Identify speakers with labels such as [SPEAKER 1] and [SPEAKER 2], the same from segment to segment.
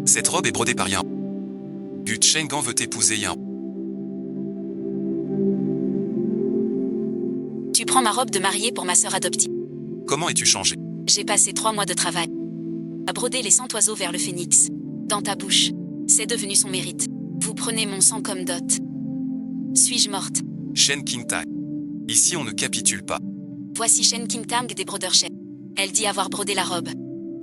[SPEAKER 1] Cette robe est brodée par Yan. Gu Chenggan veut épouser Yan.
[SPEAKER 2] Tu prends ma robe de mariée pour ma sœur adoptive.
[SPEAKER 1] Comment es-tu changé?
[SPEAKER 2] J'ai passé 3 mois de travail à broder les 100 oiseaux vers le phénix. Dans ta bouche, c'est devenu son mérite. Vous prenez mon sang comme dot. Suis-je morte?
[SPEAKER 1] Shen Qingtang. Ici on ne capitule pas.
[SPEAKER 2] Voici Shen Qingtang des brodeurs Shen. Elle dit avoir brodé la robe.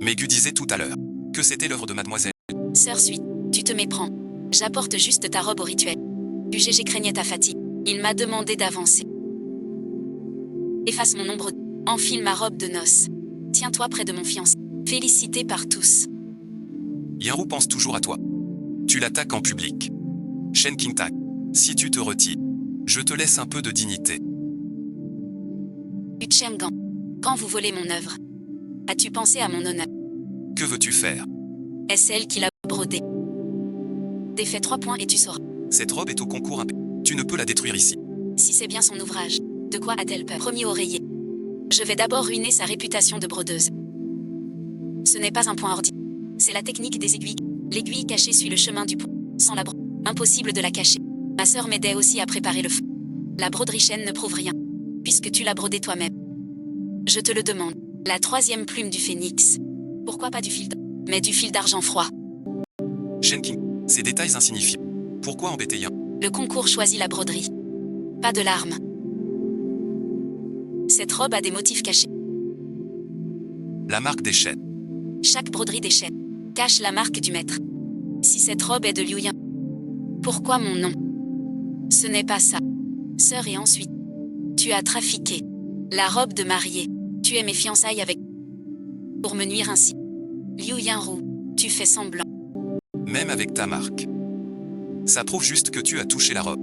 [SPEAKER 1] Mais Gu disait tout à l'heure que c'était l'œuvre de mademoiselle.
[SPEAKER 2] Sœur Suite, tu te méprends. J'apporte juste ta robe au rituel. UGG craignait ta fatigue. Il m'a demandé d'avancer. Efface mon ombre. Enfile ma robe de noces. Tiens-toi près de mon fiancé. Félicité par tous.
[SPEAKER 1] Yanru pense toujours à toi. Tu l'attaques en public. Shen Qingtang. Si tu te retires, je te laisse un peu de dignité.
[SPEAKER 2] Uchemgan. Quand vous volez mon œuvre, as-tu pensé à mon honneur?
[SPEAKER 1] Que veux-tu faire?
[SPEAKER 2] Est-ce elle qui l'a brodée? Défais 3 points et tu sauras.
[SPEAKER 1] Cette robe est au concours impé. Tu ne peux la détruire ici.
[SPEAKER 2] Si c'est bien son ouvrage, de quoi a-t-elle peur? Premier oreiller. Je vais d'abord ruiner sa réputation de brodeuse. Ce n'est pas un point ordi. C'est la technique des aiguilles. L'aiguille cachée suit le chemin du pont. Sans la broderie, impossible de la cacher. Ma sœur m'aidait aussi à préparer le feu. La broderie Shen ne prouve rien, puisque tu l'as brodée toi-même. Je te le demande. La 3e plume du phénix. Pourquoi pas du fil d'argent, mais du fil d'argent froid?
[SPEAKER 1] Shen King. Ces détails insignifiants. Pourquoi embêter Yan?
[SPEAKER 2] Le concours choisit la broderie. Pas de larmes. Cette robe a des motifs cachés.
[SPEAKER 1] La marque des chaînes.
[SPEAKER 2] Chaque broderie des chaînes cache la marque du maître. Si cette robe est de Liu Yan, pourquoi mon nom? Ce n'est pas ça. Sœur, et ensuite, tu as trafiqué la robe de mariée. Tu es mes fiançailles avec pour me nuire ainsi. Liu Yanru, tu fais semblant.
[SPEAKER 1] Même avec ta marque. Ça prouve juste que tu as touché la robe.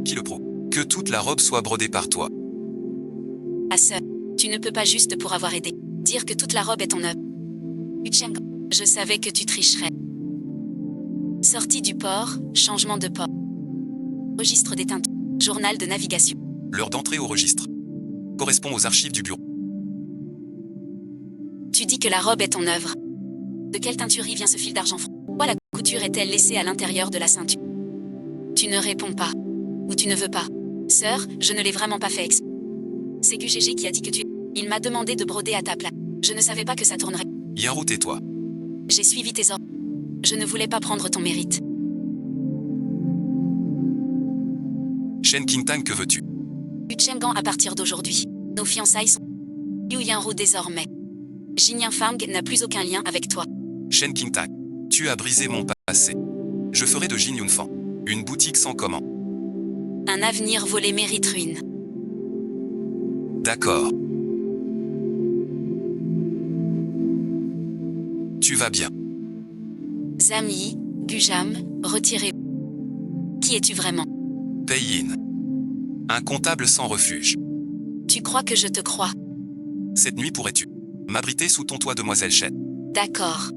[SPEAKER 1] Qui le prouve? Que toute la robe soit brodée par toi.
[SPEAKER 2] Ah sœur, tu ne peux pas juste pour avoir aidé dire que toute la robe est ton œuvre. Ucheng, je savais que tu tricherais. Sortie du port, changement de port. Registre des teintes. Journal de navigation.
[SPEAKER 1] L'heure d'entrée au registre correspond aux archives du bureau.
[SPEAKER 2] Tu dis que la robe est ton œuvre. De quelle teinturerie vient ce fil d'argent froid? Pourquoi la couture est-elle laissée à l'intérieur de la ceinture? Tu ne réponds pas. Ou tu ne veux pas. Sœur, je ne l'ai vraiment pas fait exprès. C'est QGG qui a dit que tu... Il m'a demandé de broder à ta place. Je ne savais pas que ça tournerait.
[SPEAKER 1] Yanru, tais-toi.
[SPEAKER 2] J'ai suivi tes ordres. Je ne voulais pas prendre ton mérite.
[SPEAKER 1] Shen Qingtang, que veux-tu?
[SPEAKER 2] Uchemgan, à partir d'aujourd'hui, nos fiançailles sont... Liu Yanru désormais. Jin Yanfang n'a plus aucun lien avec toi.
[SPEAKER 1] Shen Qingtang, tu as brisé mon passé. Je ferai de Jin Yunfang une boutique sans comment.
[SPEAKER 2] Un avenir volé mérite ruine.
[SPEAKER 1] D'accord. Tu vas bien.
[SPEAKER 2] Zami, Gujam, retirez. Qui es-tu vraiment?
[SPEAKER 1] Pei-Yin. Un comptable sans refuge.
[SPEAKER 2] Tu crois que je te crois?
[SPEAKER 1] Cette nuit pourrais-tu m'abriter sous ton toit, demoiselle Shen?
[SPEAKER 2] D'accord.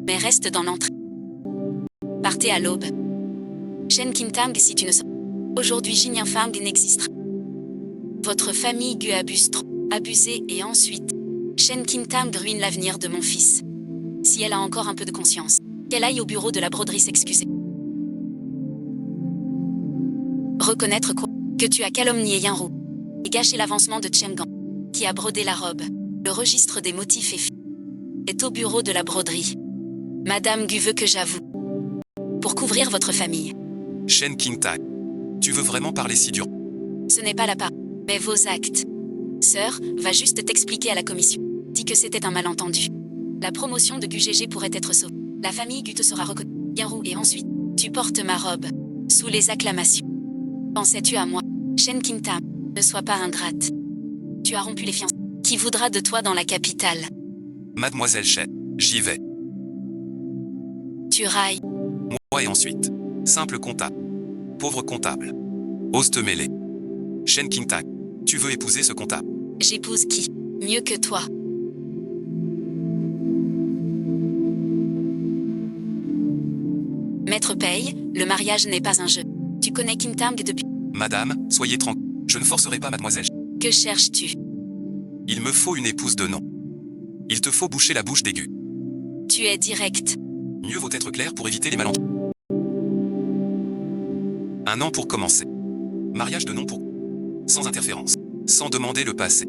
[SPEAKER 2] Mais reste dans l'entrée. Partez à l'aube. Shen Qingtang, si tu ne sais. Aujourd'hui, Jin Yanfang n'existera. Votre famille Gu abuse trop. Abusé et ensuite. Shen Qingtang ruine l'avenir de mon fils. Si elle a encore un peu de conscience, qu'elle aille au bureau de la broderie s'excuser. Reconnaître quoi? Que tu as calomnié Yanru. Et gâché l'avancement de Chenggan, qui a brodé la robe. Le registre des motifs est au bureau de la broderie. Madame Gu veut que j'avoue. Pour couvrir votre famille.
[SPEAKER 1] Shen Qingtang, tu veux vraiment parler si dur?
[SPEAKER 2] Ce n'est pas la part, mais vos actes. Sœur, va juste t'expliquer à la commission. Dis que c'était un malentendu. La promotion de GG pourrait être sauvée. La famille Gu te sera reconnue. Yanru, et ensuite, tu portes ma robe. Sous les acclamations. Pensais-tu à moi? Shen Qingtang, ne sois pas ingrate. Tu as rompu les fiançailles. Qui voudra de toi dans la capitale?
[SPEAKER 1] Mademoiselle Shen, j'y vais.
[SPEAKER 2] Tu railles.
[SPEAKER 1] Moi et ensuite. Simple comptable. Pauvre comptable. Ose te mêler. Shen Qingtang, tu veux épouser ce comptable?
[SPEAKER 2] J'épouse qui? Mieux que toi. Maître paye, le mariage n'est pas un jeu. Tu connais Qingtang depuis...
[SPEAKER 1] Madame, soyez tranquille. Je ne forcerai pas mademoiselle.
[SPEAKER 2] Que cherches-tu?
[SPEAKER 1] Il me faut une épouse de nom. Il te faut boucher la bouche d'aigu.
[SPEAKER 2] Tu es direct.
[SPEAKER 1] Mieux vaut être clair pour éviter les malentendus. 1 an pour commencer. Mariage de nom pour... Sans interférence. Sans demander le passé.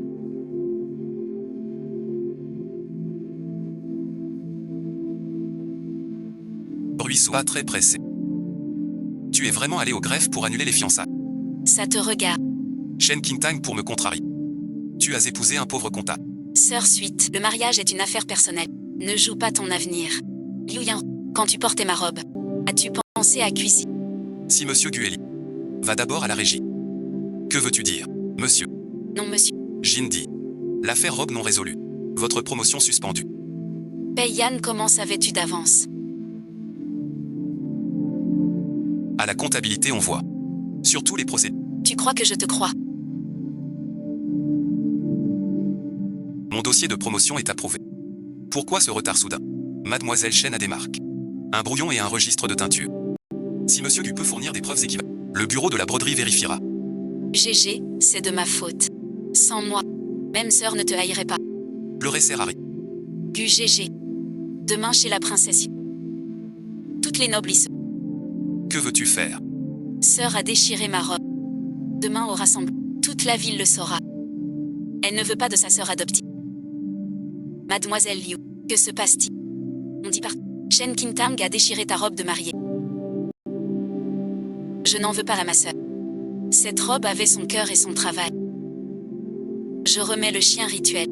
[SPEAKER 1] Ruisseau pas très pressé. Tu es vraiment allé au greffe pour annuler les fiançailles.
[SPEAKER 2] Ça te regarde.
[SPEAKER 1] Shen Qingtang pour me contrarier. Tu as épousé un pauvre comptable.
[SPEAKER 2] Sœur Suite, le mariage est une affaire personnelle. Ne joue pas ton avenir. Liu Yan, quand tu portais ma robe, as-tu pensé à cuisiner?
[SPEAKER 1] Si Monsieur Gueli. Va d'abord à la régie. Que veux-tu dire, monsieur?
[SPEAKER 2] Non monsieur.
[SPEAKER 1] Jin dit. L'affaire robe non résolue. Votre promotion suspendue.
[SPEAKER 2] Pei Yan, comment savais-tu d'avance?
[SPEAKER 1] À la comptabilité on voit. Surtout les procédures.
[SPEAKER 2] Tu crois que je te crois?
[SPEAKER 1] Mon dossier de promotion est approuvé. Pourquoi ce retard soudain? Mademoiselle Chen a des marques. Un brouillon et un registre de teinture. Si Monsieur Gu peut fournir des preuves équivalentes, le bureau de la broderie vérifiera.
[SPEAKER 2] GG, c'est de ma faute. Sans moi, même sœur ne te haïrait pas.
[SPEAKER 1] Pleurer sert à rien.
[SPEAKER 2] Gu GG. Demain chez la princesse. Toutes les nobles y sont.
[SPEAKER 1] Que veux-tu faire?
[SPEAKER 2] Sœur a déchiré ma robe. Demain au rassemblement, toute la ville le saura. Elle ne veut pas de sa sœur adoptive. Mademoiselle Liu, que se passe-t-il? On dit partout. Shen Qingtang a déchiré ta robe de mariée. Je n'en veux pas à ma sœur. Cette robe avait son cœur et son travail. Je remets le chien rituel.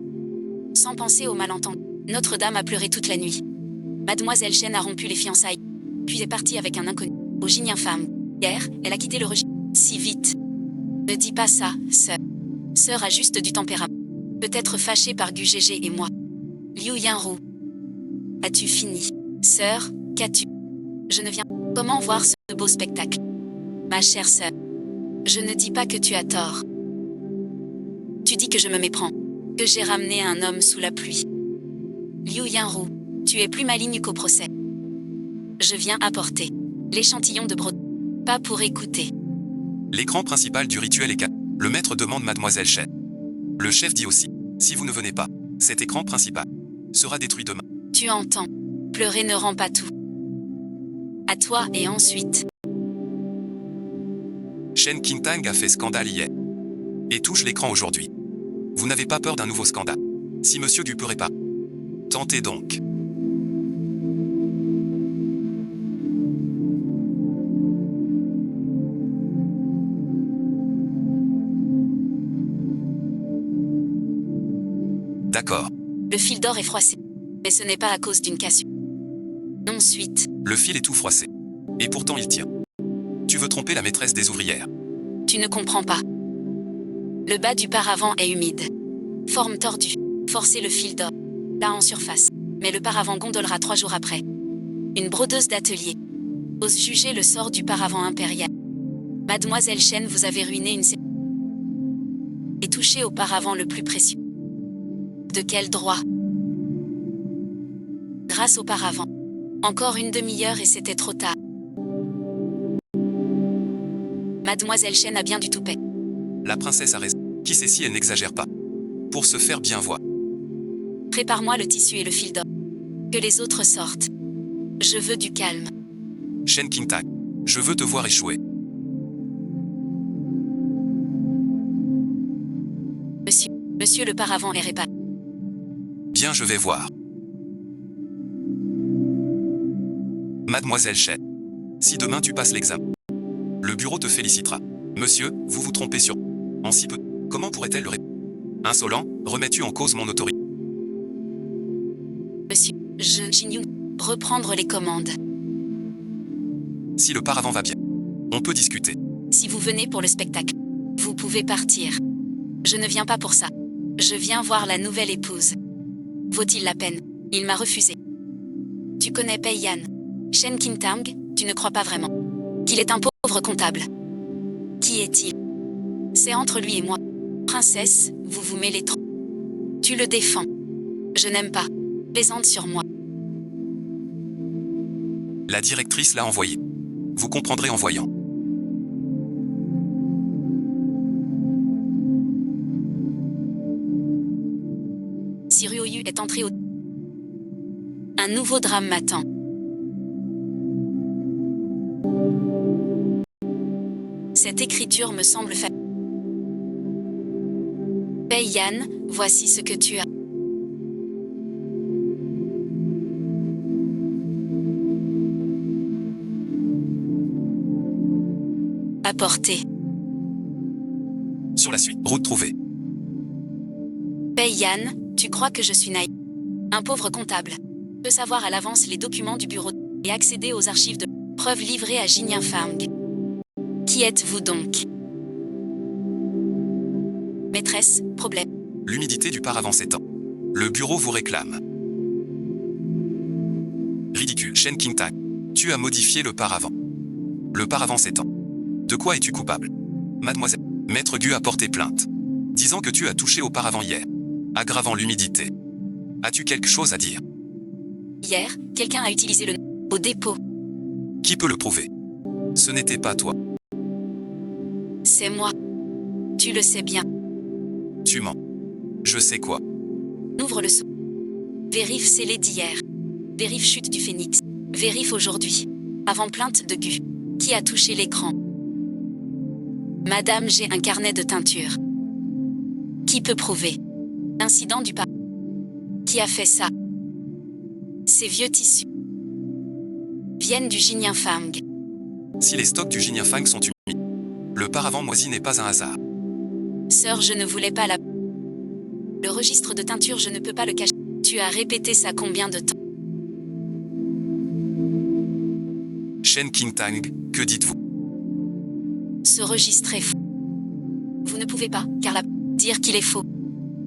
[SPEAKER 2] Sans penser au malentendu. Notre-Dame a pleuré toute la nuit. Mademoiselle Shen a rompu les fiançailles. Puis est partie avec un inconnu. Au Jin infâme. Hier, elle a quitté le registre. Si vite. Ne dis pas ça, sœur. Sœur a juste du tempérament. Peut-être fâchée par Gu GG et moi. Liu Yanru. As-tu fini? Sœur, qu'as-tu? Je ne viens. Comment voir ce beau spectacle? Ma chère sœur. Je ne dis pas que tu as tort. Tu dis que je me méprends. Que j'ai ramené un homme sous la pluie. Liu Yanru, tu es plus maligne qu'au procès. Je viens apporter l'échantillon de broderie. Pas pour écouter.
[SPEAKER 1] L'écran principal du rituel est calme. Le maître demande Mademoiselle Chen. Le chef dit aussi, si vous ne venez pas, cet écran principal sera détruit demain.
[SPEAKER 2] Tu entends. Pleurer ne rend pas tout. À toi et ensuite.
[SPEAKER 1] Shen Qingtang a fait scandale hier. Et touche l'écran aujourd'hui. Vous n'avez pas peur d'un nouveau scandale? Si Monsieur Gu peut réparer. Tentez donc. D'accord.
[SPEAKER 2] Le fil d'or est froissé. Mais ce n'est pas à cause d'une cassure. Ensuite.
[SPEAKER 1] Le fil est tout froissé. Et pourtant il tient. Tu veux tromper la maîtresse des ouvrières.
[SPEAKER 2] Tu ne comprends pas. Le bas du paravent est humide. Forme tordue. Forcez le fil d'or. Là en surface. Mais le paravent gondolera 3 jours après. Une brodeuse d'atelier. Ose juger le sort du paravent impérial. Mademoiselle Chen, vous avez ruiné une... Et touché au paravent le plus précieux. De quel droit? Grâce au paravent. Encore une demi-heure et c'était trop tard. Mademoiselle Chen a bien du toupet.
[SPEAKER 1] La princesse a raison. Qui sait si elle n'exagère pas? Pour se faire bien voir.
[SPEAKER 2] Prépare-moi le tissu et le fil d'or. Que les autres sortent. Je veux du calme.
[SPEAKER 1] Shen Qingtang, je veux te voir échouer.
[SPEAKER 2] Monsieur le paravent est réparé.
[SPEAKER 1] Bien, je vais voir. Mademoiselle Chen, si demain tu passes l'examen, le bureau te félicitera. Monsieur, vous vous trompez sur... En si peu... Comment pourrait-elle le répondre? Insolent, remets-tu en cause mon autorité?
[SPEAKER 2] Monsieur, Jin-Young, reprendre les commandes.
[SPEAKER 1] Si le paravent va bien, on peut discuter.
[SPEAKER 2] Si vous venez pour le spectacle, vous pouvez partir. Je ne viens pas pour ça. Je viens voir la nouvelle épouse. Vaut-il la peine? Il m'a refusé. Tu connais Pei Yan. Shen Qingtang, tu ne crois pas vraiment qu'il est un pauvre comptable. Qui est-il? C'est entre lui et moi. Princesse, vous vous mêlez trop. Tu le défends. Je n'aime pas. Plaisante sur moi.
[SPEAKER 1] La directrice l'a envoyé. Vous comprendrez en voyant.
[SPEAKER 2] Si Ryoyu est entré au... Un nouveau drame m'attend. Cette écriture me semble Paye Yann, voici ce que tu as. Apporté.
[SPEAKER 1] Sur la suite, route trouvée.
[SPEAKER 2] Paye Yann, tu crois que je suis naïf? Un pauvre comptable peut savoir à l'avance les documents du bureau et accéder aux archives de preuves livrées à Jinyan Fang. Qui êtes-vous donc? Maîtresse, problème.
[SPEAKER 1] L'humidité du paravent s'étend. Le bureau vous réclame. Ridicule, Shen Qingtang. Tu as modifié le paravent. Le paravent s'étend. De quoi es-tu coupable? Mademoiselle. Maître Gu a porté plainte, disant que tu as touché au paravent hier, aggravant l'humidité. As-tu quelque chose à dire?
[SPEAKER 2] Hier, quelqu'un a utilisé le au dépôt.
[SPEAKER 1] Qui peut le prouver? Ce n'était pas toi.
[SPEAKER 2] C'est moi. Tu le sais bien.
[SPEAKER 1] Tu mens. Je sais quoi.
[SPEAKER 2] Ouvre le sceau. Vérif scellé d'hier. Vérif chute du phénix. Vérif aujourd'hui. Avant plainte de Gu. Qui a touché l'écran? Madame, j'ai un carnet de teinture. Qui peut prouver? Incident du pas. Qui a fait ça? Ces vieux tissus viennent du Jinyan Fang.
[SPEAKER 1] Si les stocks du Jinyan Fang sont humides, le paravent moisi n'est pas un hasard.
[SPEAKER 2] Sœur, je ne voulais pas la... Le registre de teinture, je ne peux pas le cacher. Tu as répété ça combien de temps?
[SPEAKER 1] Shen Qingtang, que dites-vous?
[SPEAKER 2] Ce registre est faux. Vous ne pouvez pas, car dire qu'il est faux.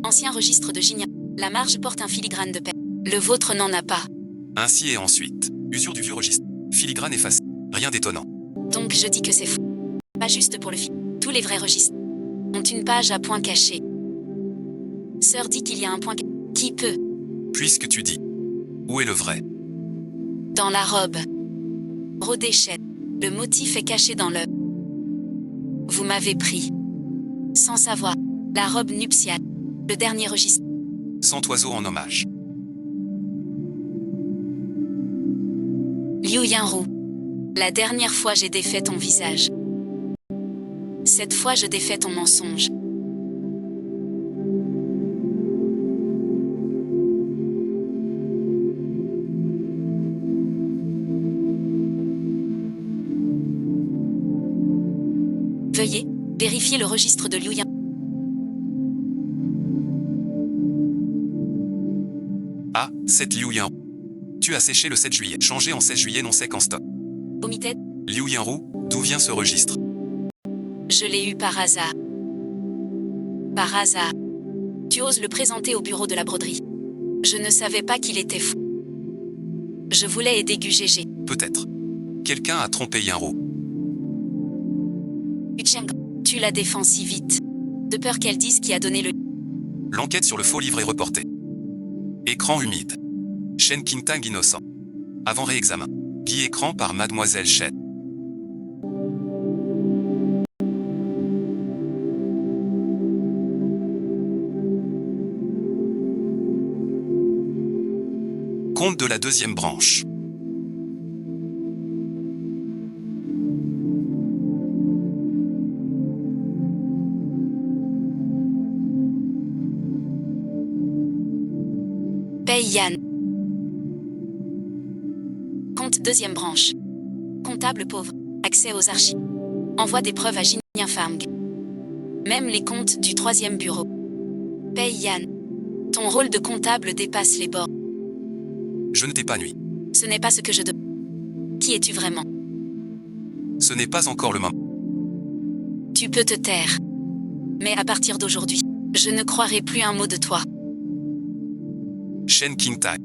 [SPEAKER 2] Ancien registre de Jinyan. La marge porte un filigrane de paix. Le vôtre n'en a pas.
[SPEAKER 1] Ainsi et ensuite. Usure du vieux registre. Filigrane effacé. Rien d'étonnant.
[SPEAKER 2] Donc je dis que c'est faux. Pas juste pour le film. Tous les vrais registres ont une page à point caché. Sœur dit qu'il y a un point caché. Qui peut?
[SPEAKER 1] Puisque tu dis. Où est le vrai?
[SPEAKER 2] Dans la robe. Brodé chêne. Le motif est caché dans le... Vous m'avez pris. Sans savoir. La robe nuptiale. Le dernier registre.
[SPEAKER 1] 100 oiseaux en hommage.
[SPEAKER 2] Liu Yanru. La dernière fois j'ai défait ton visage. Cette fois je défais ton mensonge. Veuillez vérifier le registre de Liu Yanru.
[SPEAKER 1] Ah, cette Liu Yanru. Tu as séché le 7 juillet, changé en 16 juillet non sec en stock.
[SPEAKER 2] Omitted.
[SPEAKER 1] Liu Yanru, d'où vient ce registre?
[SPEAKER 2] Je l'ai eu par hasard. Par hasard. Tu oses le présenter au bureau de la broderie. Je ne savais pas qu'il était fou. Je voulais aider Gu GG.
[SPEAKER 1] Peut-être. Quelqu'un a trompé Yanru.
[SPEAKER 2] Ucheng, tu la défends si vite. De peur qu'elle dise qui a donné le...
[SPEAKER 1] L'enquête sur le faux livre est reportée. Écran humide. Shen Qingtang innocent. Avant réexamen. Guy écran par Mademoiselle Shen. Compte de la deuxième branche.
[SPEAKER 2] Paye Yann. Compte deuxième branche. Comptable pauvre. Accès aux archives. Envoie des preuves à Jinyan Fang. Même les comptes du troisième bureau. Paye Yann. Ton rôle de comptable dépasse les bords.
[SPEAKER 1] Je ne t'ai pas nuit.
[SPEAKER 2] Ce n'est pas ce que je demande. Qui es-tu vraiment?
[SPEAKER 1] Ce n'est pas encore le moment.
[SPEAKER 2] Tu peux te taire. Mais à partir d'aujourd'hui, je ne croirai plus un mot de toi.
[SPEAKER 1] Shen Qingtang.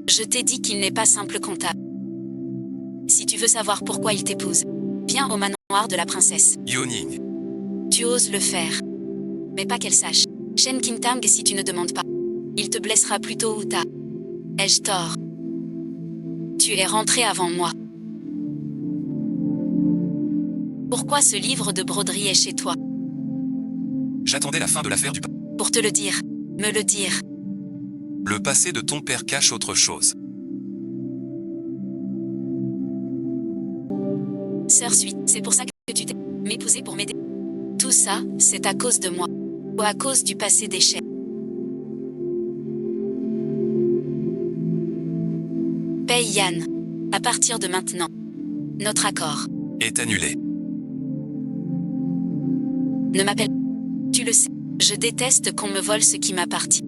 [SPEAKER 2] Je t'ai dit qu'il n'est pas simple comptable. Si tu veux savoir pourquoi il t'épouse, viens au manoir de la princesse.
[SPEAKER 1] Yoning.
[SPEAKER 2] Tu oses le faire. Mais pas qu'elle sache. Shen Qingtang, si tu ne demandes pas, il te blessera plus tôt ou tard. Ai-je tort? Tu es rentré avant moi. Pourquoi ce livre de broderie est chez toi?
[SPEAKER 1] J'attendais la fin de l'affaire du...
[SPEAKER 2] Pour te le dire. Me le dire.
[SPEAKER 1] Le passé de ton père cache autre chose.
[SPEAKER 2] Sœur Suite, c'est pour ça que tu t'es m'épouser pour m'aider. Tout ça, c'est à cause de moi. Ou à cause du passé d'échec. Paye Yann. À partir de maintenant. Notre accord.
[SPEAKER 1] Est annulé.
[SPEAKER 2] Ne m'appelle. Tu le sais. Je déteste qu'on me vole ce qui m'appartient.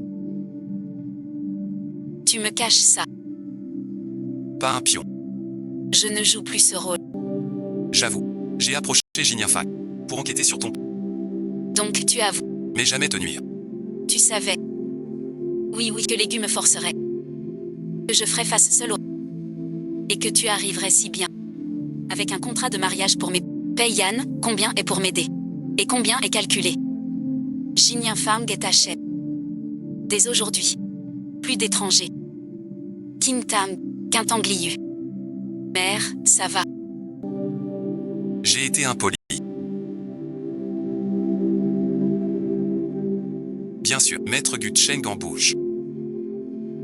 [SPEAKER 2] Tu me caches ça.
[SPEAKER 1] Pas un pion.
[SPEAKER 2] Je ne joue plus ce rôle.
[SPEAKER 1] J'avoue. J'ai approché Jinyafang pour enquêter sur ton...
[SPEAKER 2] Donc tu avoues.
[SPEAKER 1] Mais jamais te nuire.
[SPEAKER 2] Tu savais. Oui, que l'aigu me forcerait. Que je ferais face seul au... Et que tu arriverais si bien. Avec un contrat de mariage pour mes... Paye Yann, combien est pour m'aider? Et combien est calculé? Jinyafang est taché. Dès aujourd'hui. Plus d'étrangers. Kim Tam, Quintangliu. Mère, ça va.
[SPEAKER 1] J'ai été impoli. Bien sûr, Maître Gu Cheng en bouge.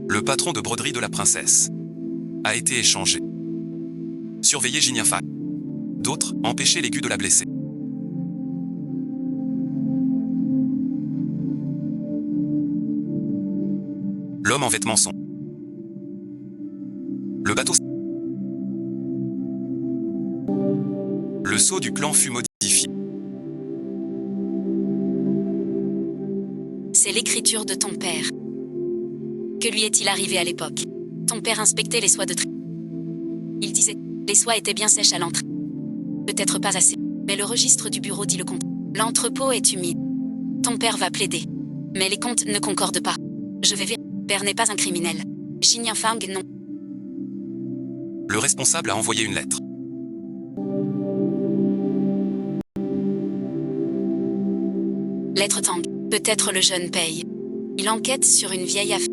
[SPEAKER 1] Le patron de broderie de la princesse a été échangé. Surveiller Jinyafang. D'autres, empêcher l'aigu de la blesser. L'homme en vêtements sont. Le bateau. Le sceau du clan fut modifié.
[SPEAKER 2] C'est l'écriture de ton père. Que lui est-il arrivé à l'époque? Ton père inspectait les soies de tri. Il disait, les soies étaient bien sèches à l'entrée. Peut-être pas assez, mais le registre du bureau dit le contraire. L'entrepôt est humide. Ton père va plaider. Mais les comptes ne concordent pas. Je vais vérifier. Père n'est pas un criminel. Jinyafang non.
[SPEAKER 1] Le responsable a envoyé une lettre.
[SPEAKER 2] Lettre Tang. Peut-être le jeune paye. Il enquête sur une vieille affaire.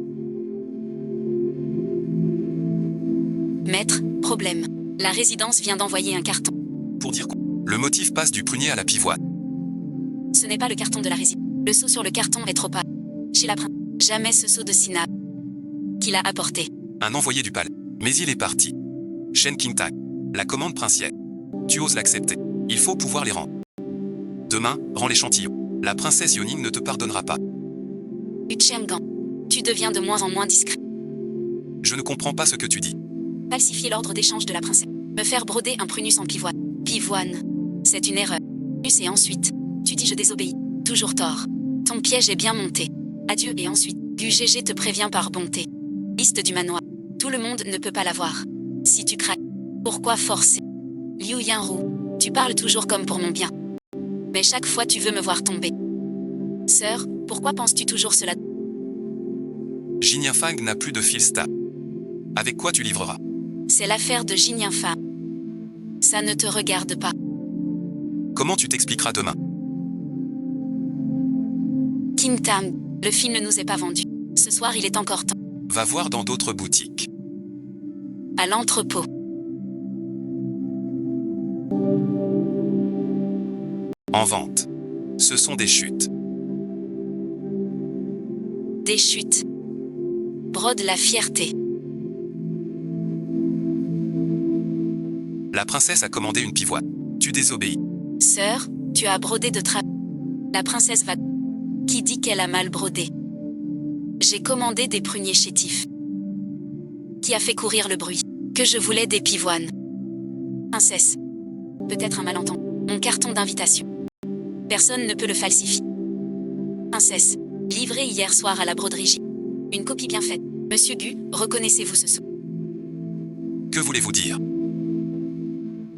[SPEAKER 2] Maître, problème. La résidence vient d'envoyer un carton.
[SPEAKER 1] Pour dire quoi? Le motif passe du prunier à la pivoine.
[SPEAKER 2] Ce n'est pas le carton de la résidence. Le seau sur le carton est trop pâle. Chez la princesse. Jamais ce seau de Sina. Qu'il a apporté.
[SPEAKER 1] Un envoyé du palais. Mais il est parti. Shen Qingtang. La commande princière. Tu oses l'accepter. Il faut pouvoir les rendre. Demain, rends l'échantillon. La princesse Yoning ne te pardonnera pas.
[SPEAKER 2] Uchemgan. Tu deviens de moins en moins discret.
[SPEAKER 1] Je ne comprends pas ce que tu dis.
[SPEAKER 2] Falsifier l'ordre d'échange de la princesse. Me faire broder un prunus en pivoine. Pivoine. C'est une erreur. Et ensuite, tu dis je désobéis. Toujours tort. Ton piège est bien monté. Adieu et ensuite, GG te prévient par bonté. Liste du manoir. Tout le monde ne peut pas l'avoir. Si tu craques, pourquoi forcer? Liu Yanru, tu parles toujours comme pour mon bien. Mais chaque fois tu veux me voir tomber. Sœur, pourquoi penses-tu toujours cela?
[SPEAKER 1] Jinyafang n'a plus de fil stable. Avec quoi tu livreras?
[SPEAKER 2] C'est l'affaire de Jinyafang. Ça ne te regarde pas.
[SPEAKER 1] Comment tu t'expliqueras demain?
[SPEAKER 2] Kim Tam, le film ne nous est pas vendu. Ce soir il est encore temps.
[SPEAKER 1] Va voir dans d'autres boutiques.
[SPEAKER 2] À l'entrepôt.
[SPEAKER 1] En vente. Ce sont des chutes.
[SPEAKER 2] Des chutes. Brode la fierté.
[SPEAKER 1] La princesse a commandé une pivoine. Tu désobéis.
[SPEAKER 2] Sœur, tu as brodé de tra... La princesse va... Qui dit qu'elle a mal brodé? J'ai commandé des pruniers chétifs. Qui a fait courir le bruit? Que je voulais des pivoines. Princesse. Peut-être un malentendu. Mon carton d'invitation. Personne ne peut le falsifier. Princesse. Livré hier soir à la broderie J. Une copie bien faite. Monsieur Gu, reconnaissez-vous ce sceau?
[SPEAKER 1] Que voulez-vous dire?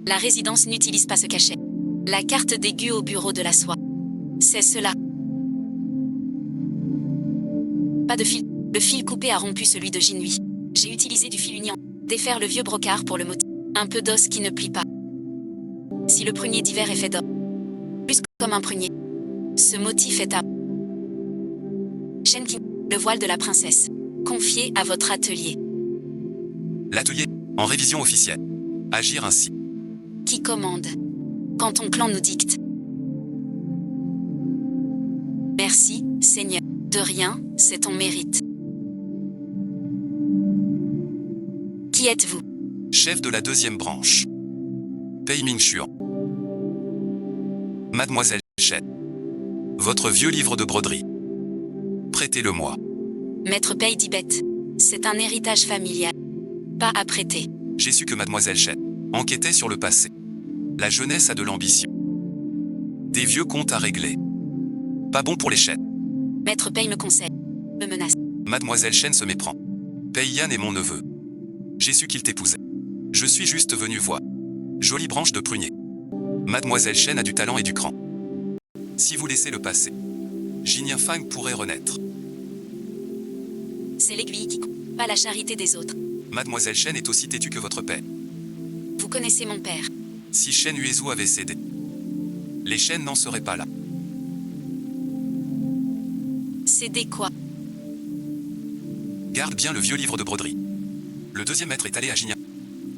[SPEAKER 2] La résidence n'utilise pas ce cachet. La carte des Gu au bureau de la soie. C'est cela. Pas de fil. Le fil coupé a rompu celui de Jinui. J'ai utilisé du fil uni en... Défaire le vieux brocart pour le motif. Un peu d'os qui ne plie pas. Si le prunier d'hiver est fait d'or. Plus comme un prunier. Ce motif est à... Shenkin, le voile de la princesse. Confié à votre atelier.
[SPEAKER 1] L'atelier, en révision officielle. Agir ainsi.
[SPEAKER 2] Qui commande? Quand ton clan nous dicte. Merci, Seigneur. De rien, c'est ton mérite. Qui êtes-vous?
[SPEAKER 1] Chef de la deuxième branche. Pei Mingxuan. Mademoiselle Chen. Votre vieux livre de broderie. Prêtez-le-moi.
[SPEAKER 2] Maître Pei dit bête. C'est un héritage familial. Pas à prêter.
[SPEAKER 1] J'ai su que Mademoiselle Chen enquêtait sur le passé. La jeunesse a de l'ambition. Des vieux comptes à régler. Pas bon pour les Chen.
[SPEAKER 2] Maître Pei me conseille. Me menace.
[SPEAKER 1] Mademoiselle Chen se méprend. Pei Yan est mon neveu. J'ai su qu'il t'épousait. Je suis juste venu voir. Jolie branche de prunier. Mademoiselle Chen a du talent et du cran. Si vous laissez le passé, Jinyan Fang pourrait renaître.
[SPEAKER 2] C'est l'aiguille qui coupe, pas la charité des autres.
[SPEAKER 1] Mademoiselle Chen est aussi têtue que votre père.
[SPEAKER 2] Vous connaissez mon père.
[SPEAKER 1] Si Shen Yuezhu avait cédé, les Shen n'en seraient pas là.
[SPEAKER 2] Cédez quoi?
[SPEAKER 1] Garde bien le vieux livre de broderie. Le deuxième maître est allé à Jinyan.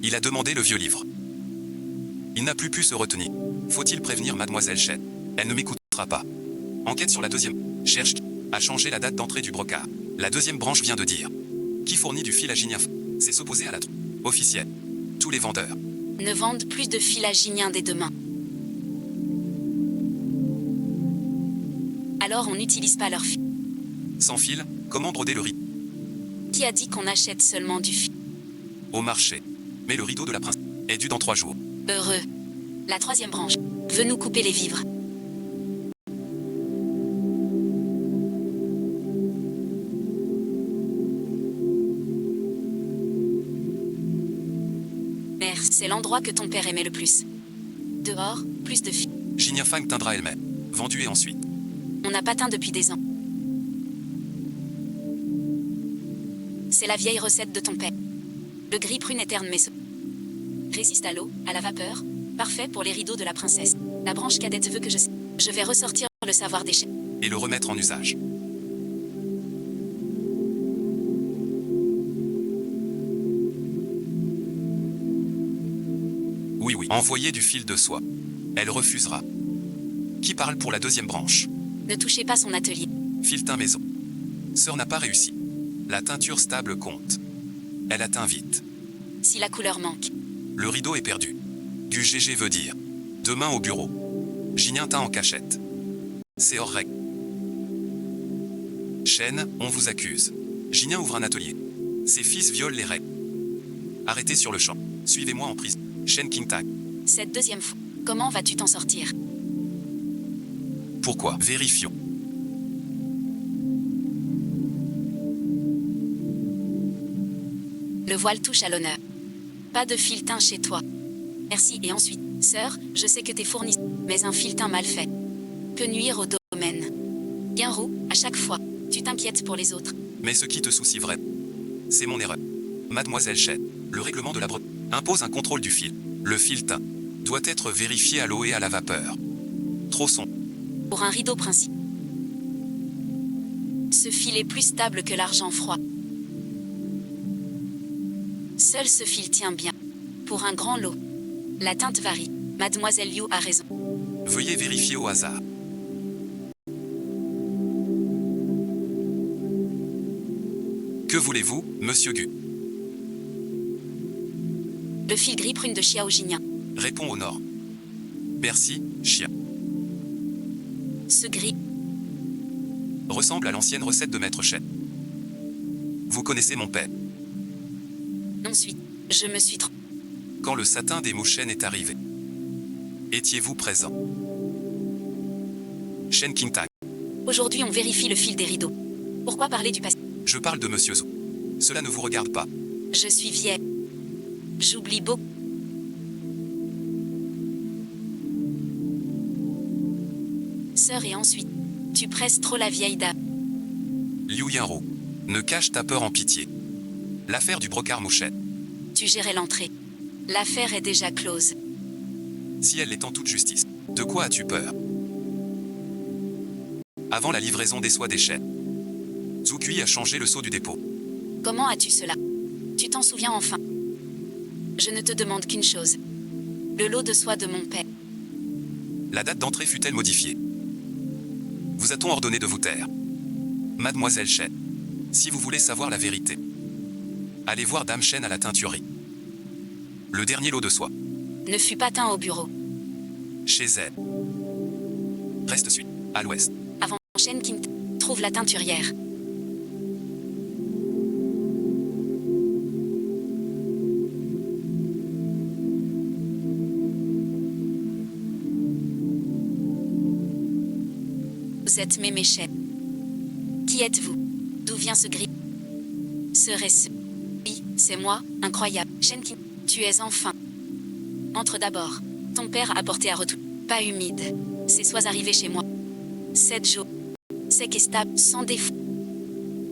[SPEAKER 1] Il a demandé le vieux livre. Il n'a plus pu se retenir. Faut-il prévenir Mademoiselle Chen? Elle ne m'écoutera pas. Enquête sur la deuxième. Cherche à changer la date d'entrée du brocart. La deuxième branche vient de dire. Qui fournit du fil à Jinyan? C'est s'opposer à la troupe officielle. Tous les vendeurs.
[SPEAKER 2] Ne vendent plus de fil à Jinyan dès demain. Alors on n'utilise pas leur fil.
[SPEAKER 1] Sans fil, comment broder le rideau?
[SPEAKER 2] Qui a dit qu'on achète seulement du fil?
[SPEAKER 1] Au marché. Mais le rideau de la princesse est dû dans 3 jours.
[SPEAKER 2] Heureux. La troisième branche veut nous couper les vivres. Mère, c'est l'endroit que ton père aimait le plus. Dehors, plus de filles.
[SPEAKER 1] Jinyan Fang teindra elle-même. Vendu et ensuite.
[SPEAKER 2] On n'a pas teint depuis des ans. C'est la vieille recette de ton père. Le gris prune est terne mais résiste à l'eau, à la vapeur. Parfait pour les rideaux de la princesse. La branche cadette veut que je vais ressortir le savoir déchet.
[SPEAKER 1] Et le remettre en usage. Oui, oui. Envoyer du fil de soie. Elle refusera. Qui parle pour la deuxième branche?
[SPEAKER 2] Ne touchez pas son atelier.
[SPEAKER 1] Fil teint maison. Sœur n'a pas réussi. La teinture stable compte. Elle atteint vite.
[SPEAKER 2] Si la couleur manque.
[SPEAKER 1] Le rideau est perdu. Du GG veut dire. Demain au bureau. Jinyan teint en cachette. C'est hors règle. Shen, on vous accuse. Jinyan ouvre un atelier. Ses fils violent les règles. Arrêtez sur le champ. Suivez-moi en prison. Shen Qingtang.
[SPEAKER 2] Cette deuxième fois, comment vas-tu t'en sortir?
[SPEAKER 1] Pourquoi? Vérifions.
[SPEAKER 2] Le voile touche à l'honneur. Pas de fil teint chez toi. Merci et ensuite, sœur, je sais que t'es fournisseur, mais un fil teint mal fait peut nuire au domaine. Bien roux, à chaque fois, tu t'inquiètes pour les autres.
[SPEAKER 1] Mais ce qui te soucie vraiment, c'est mon erreur. Mademoiselle Chen, le règlement de la broderie impose un contrôle du fil. Le fil teint doit être vérifié à l'eau et à la vapeur. Trop sombre.
[SPEAKER 2] Pour un rideau principal. Ce fil est plus stable que l'argent froid. Seul ce fil tient bien. Pour un grand lot. La teinte varie. Mademoiselle Liu a raison.
[SPEAKER 1] Veuillez vérifier au hasard. Que voulez-vous, monsieur Gu?
[SPEAKER 2] Le fil gris prune de Xiao Jinyan.
[SPEAKER 1] Réponds au nord. Merci, chien.
[SPEAKER 2] Ce gris
[SPEAKER 1] Ressemble à l'ancienne recette de Maître Chen. Vous connaissez mon père.
[SPEAKER 2] Ensuite, je me suis trompée.
[SPEAKER 1] Quand le satin des Mouchen est arrivé. Étiez-vous présent? Shen Qingtang.
[SPEAKER 2] Aujourd'hui, on vérifie le fil des rideaux. Pourquoi parler du passé?
[SPEAKER 1] Je parle de Monsieur Zhou. Cela ne vous regarde pas.
[SPEAKER 2] Je suis vieille. J'oublie beaucoup. Sœur et ensuite, tu presses trop la vieille dame.
[SPEAKER 1] Liu Yanro. Ne cache ta peur en pitié. L'affaire du brocart Mouchen.
[SPEAKER 2] Tu gérais l'entrée. L'affaire est déjà close.
[SPEAKER 1] Si elle est en toute justice, de quoi as-tu peur? Avant la livraison des soies des chaînes, Zhu Kui a changé le sceau du dépôt.
[SPEAKER 2] Comment as-tu cela? Tu t'en souviens enfin? Je ne te demande qu'une chose. Le lot de soie de mon père.
[SPEAKER 1] La date d'entrée fut-elle modifiée? Vous a-t-on ordonné de vous taire? Mademoiselle Chen, si vous voulez savoir la vérité, allez voir Dame Chen à la teinturerie. Le dernier lot de soie
[SPEAKER 2] ne fut pas teint au bureau.
[SPEAKER 1] Chez elle. Reste sud, à l'ouest.
[SPEAKER 2] Avant Shen King trouve la teinturière. Vous êtes Mémé Shen. Qui êtes-vous? D'où vient ce gris? Serait-ce? Oui, c'est moi, incroyable. Shen King, tu es enfin. Entre d'abord. Ton père a apporté à retour. Pas humide. C'est sois arrivé chez moi. 7 jours. Sec et stable, sans défaut.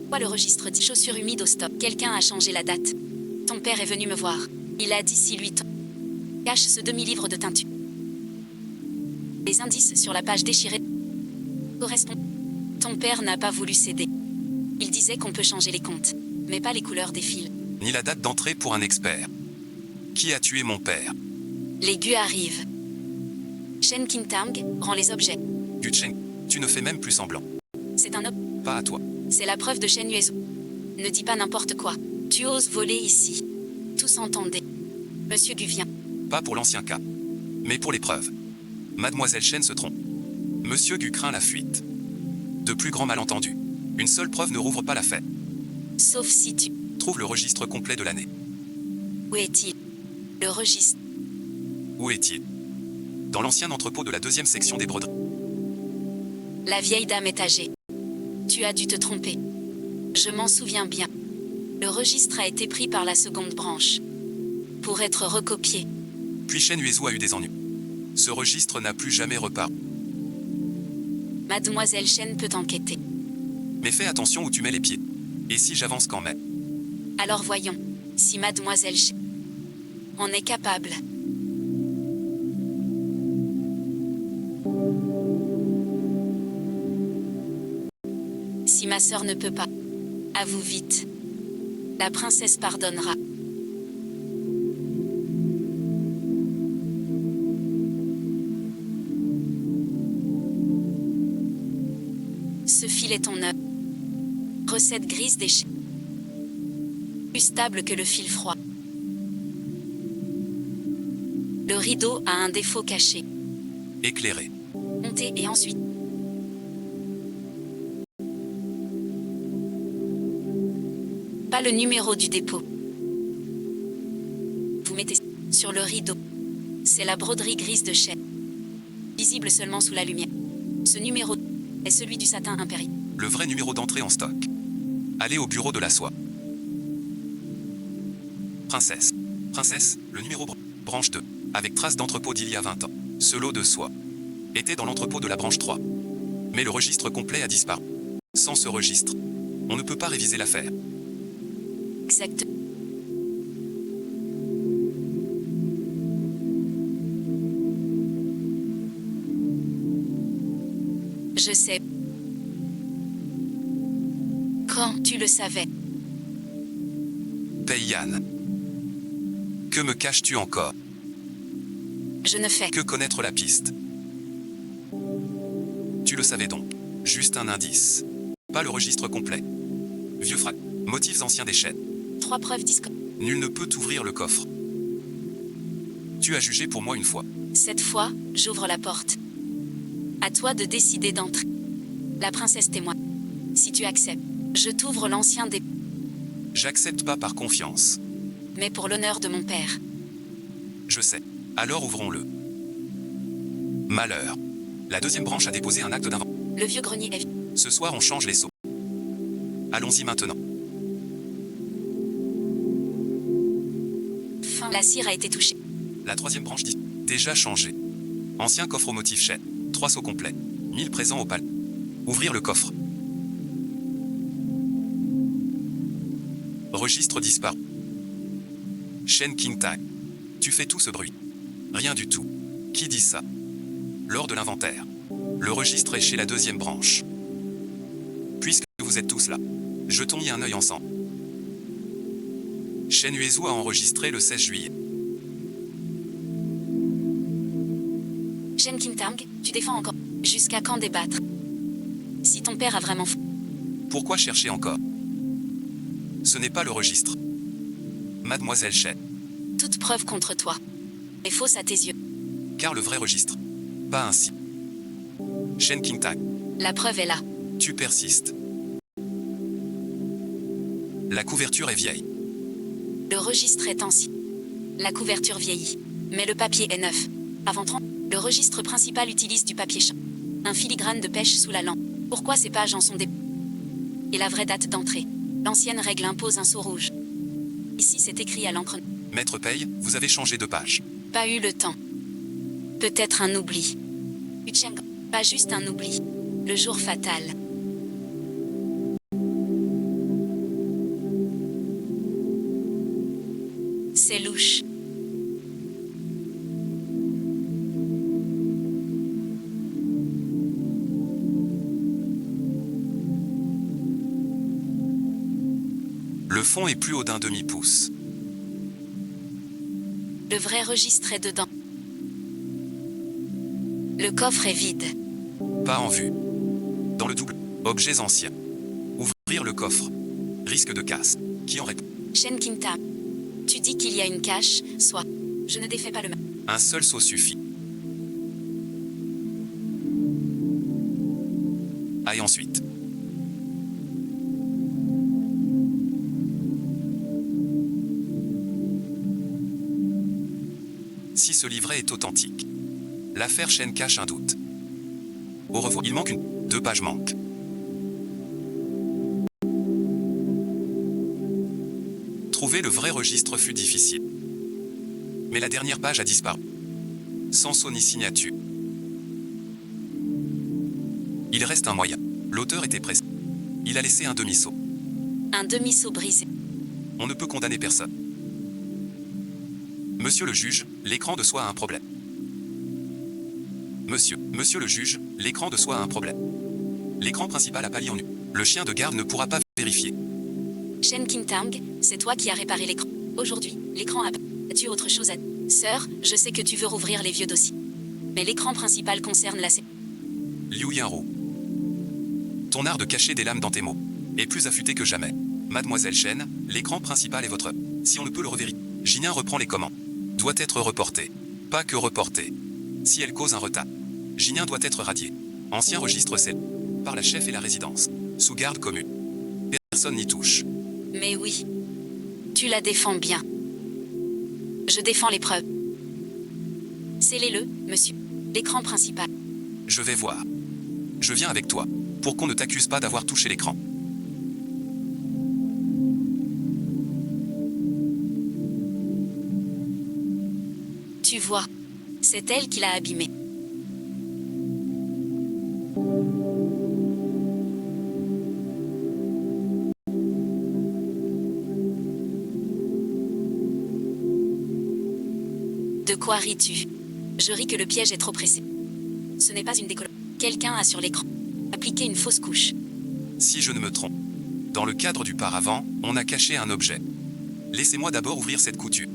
[SPEAKER 2] Quoi le registre dit chaussures humides au stop. Quelqu'un a changé la date. Ton père est venu me voir. Il a dit si lui cache ce demi-livre de teinture. Les indices sur la page déchirée correspondent. Ton père n'a pas voulu céder. Il disait qu'on peut changer les comptes, mais pas les couleurs des fils.
[SPEAKER 1] Ni la date d'entrée pour un expert. Qui a tué mon père?
[SPEAKER 2] Les Gu arrivent. Shen Qingtang rend les objets.
[SPEAKER 1] Gucheng, tu ne fais même plus semblant.
[SPEAKER 2] C'est un homme.
[SPEAKER 1] Pas à toi.
[SPEAKER 2] C'est la preuve de Shen Yuezu. Ne dis pas n'importe quoi. Tu oses voler ici. Tous entendaient. Monsieur Gu vient.
[SPEAKER 1] Pas pour l'ancien cas. Mais pour l'épreuve. Mademoiselle Shen se trompe. Monsieur Gu craint la fuite. De plus grands malentendus. Une seule preuve ne rouvre pas l'affaire.
[SPEAKER 2] Sauf si tu...
[SPEAKER 1] Trouve le registre complet de l'année.
[SPEAKER 2] Où est-il? Le registre.
[SPEAKER 1] Où est-il? Dans l'ancien entrepôt de la 2e section des broderies.
[SPEAKER 2] La vieille dame est âgée. Tu as dû te tromper. Je m'en souviens bien. Le registre a été pris par la seconde branche. Pour être recopié.
[SPEAKER 1] Puis Shen Yuezu a eu des ennuis. Ce registre n'a plus jamais reparu.
[SPEAKER 2] Mademoiselle Shen peut enquêter.
[SPEAKER 1] Mais fais attention où tu mets les pieds. Et si j'avance quand même?
[SPEAKER 2] Alors voyons, si Mademoiselle Shen en est capable. Si ma sœur ne peut pas, avoue vite. La princesse pardonnera. Ce fil est ton œuvre. Recette grise déchirée. Plus stable que le fil froid. Le rideau a un défaut caché.
[SPEAKER 1] Éclairé.
[SPEAKER 2] Montez et ensuite. Pas le numéro du dépôt. Vous mettez sur le rideau. C'est la broderie grise de chêne. Visible seulement sous la lumière. Ce numéro est celui du satin impérial.
[SPEAKER 1] Le vrai numéro d'entrée en stock. Allez au bureau de la soie. Princesse. Princesse, le numéro branche 2, avec trace d'entrepôt d'il y a 20 ans. Ce lot de soie était dans l'entrepôt de la branche 3. Mais le registre complet a disparu. Sans ce registre, on ne peut pas réviser l'affaire.
[SPEAKER 2] Exact. Je sais. Quand tu le savais?
[SPEAKER 1] Pei-Yan. Que me caches-tu encore?
[SPEAKER 2] Je ne fais
[SPEAKER 1] Que connaître la piste. Tu le savais donc. Juste un indice. Pas le registre complet. Vieux frac. Motifs anciens des chaînes.
[SPEAKER 2] 3 preuves discordantes.
[SPEAKER 1] Nul ne peut ouvrir le coffre. Tu as jugé pour moi une fois.
[SPEAKER 2] Cette fois, j'ouvre la porte. À toi de décider d'entrer. La princesse témoin. Si tu acceptes, je t'ouvre l'ancien des...
[SPEAKER 1] J'accepte pas par confiance.
[SPEAKER 2] Mais pour l'honneur de mon père.
[SPEAKER 1] Je sais. Alors ouvrons-le. Malheur. La 2e branche a déposé un acte d'invention.
[SPEAKER 2] Le vieux grenier est...
[SPEAKER 1] Ce soir on change les seaux. Allons-y maintenant.
[SPEAKER 2] Fin. La cire a été touchée.
[SPEAKER 1] La 3e branche dit déjà changé. Ancien coffre au motif chêne. 3 seaux complets. 1000 présents au palais. Ouvrir le coffre. Registre disparu. Shen Qingtang. Tu fais tout ce bruit. Rien du tout. Qui dit ça? Lors de l'inventaire. Le registre est chez la 2e branche. Puisque vous êtes tous là, jetons-y un œil ensemble. Shen Yuezu a enregistré le 16 juillet.
[SPEAKER 2] Shen Qingtang, tu défends encore. Jusqu'à quand débattre? Si ton père a vraiment fou.
[SPEAKER 1] Pourquoi chercher encore? Ce n'est pas le registre. Mademoiselle Shen.
[SPEAKER 2] Toute preuve contre toi. est fausse à tes yeux.
[SPEAKER 1] Car le vrai registre. Pas ainsi. Shen King Tag.
[SPEAKER 2] La preuve est là.
[SPEAKER 1] Tu persistes. La couverture est vieille.
[SPEAKER 2] Le registre est ancien. La couverture vieillit. Mais le papier est neuf. Avant 30, le registre principal utilise du papier chat. Un filigrane de pêche sous la lampe. Pourquoi ces pages en sont des... Et la vraie date d'entrée. L'ancienne règle impose un sceau rouge. Ici c'est écrit à l'encre.
[SPEAKER 1] Maître Paye, vous avez changé de page.
[SPEAKER 2] Pas eu le temps. Peut-être un oubli. Ucheng, pas juste un oubli. Le jour fatal. C'est louche.
[SPEAKER 1] Le fond est plus haut d'un demi-pouce.
[SPEAKER 2] Le vrai registre est dedans. Le coffre est vide.
[SPEAKER 1] Pas en vue. Dans le double. Objets anciens. Ouvrir le coffre. Risque de casse. Qui en répond?
[SPEAKER 2] Shen King Tam. Tu dis qu'il y a une cache, soit. Je ne défais pas le...
[SPEAKER 1] Un seul saut suffit. Aille ensuite. Si ce livret est authentique. L'affaire Shen cache un doute. Au revoir. Il manque une. 2 pages manquent. Trouver le vrai registre fut difficile. Mais la dernière page a disparu. Sans sceau ni signature. Il reste un moyen. L'auteur était pressé. Il a laissé un demi-sceau.
[SPEAKER 2] Un demi-seau brisé.
[SPEAKER 1] On ne peut condamner personne. Monsieur le juge, l'écran de soi a un problème. Monsieur le juge, l'écran de soi a un problème. L'écran principal a pâli en nu. Le chien de garde ne pourra pas vérifier.
[SPEAKER 2] Shen King Tang, c'est toi qui as réparé l'écran. Aujourd'hui, l'écran a... As-tu autre chose à... Sœur, je sais que tu veux rouvrir les vieux dossiers. Mais l'écran principal concerne la...
[SPEAKER 1] Liu Yanro. Ton art de cacher des lames dans tes mots est plus affûté que jamais. Mademoiselle Shen, l'écran principal est votre... Si on ne peut le revérifier. Jinien reprend les commandes. Doit être reporté. Pas que reporté. Si elle cause un retard. Jinien doit être radié. Ancien registre celle. Par la chef et la résidence. Sous garde commune. Personne n'y touche.
[SPEAKER 2] Mais oui. Tu la défends bien. Je défends les preuves. Scellez-le, monsieur. L'écran principal.
[SPEAKER 1] Je vais voir. Je viens avec toi. Pour qu'on ne t'accuse pas d'avoir touché l'écran.
[SPEAKER 2] Tu vois. C'est elle qui l'a abîmé. De quoi ris-tu? Je ris que le piège est trop pressé. Ce n'est pas une décolle. Quelqu'un a sur l'écran appliqué une fausse couche.
[SPEAKER 1] Si je ne me trompe. Dans le cadre du paravent, on a caché un objet. Laissez-moi d'abord ouvrir cette couture.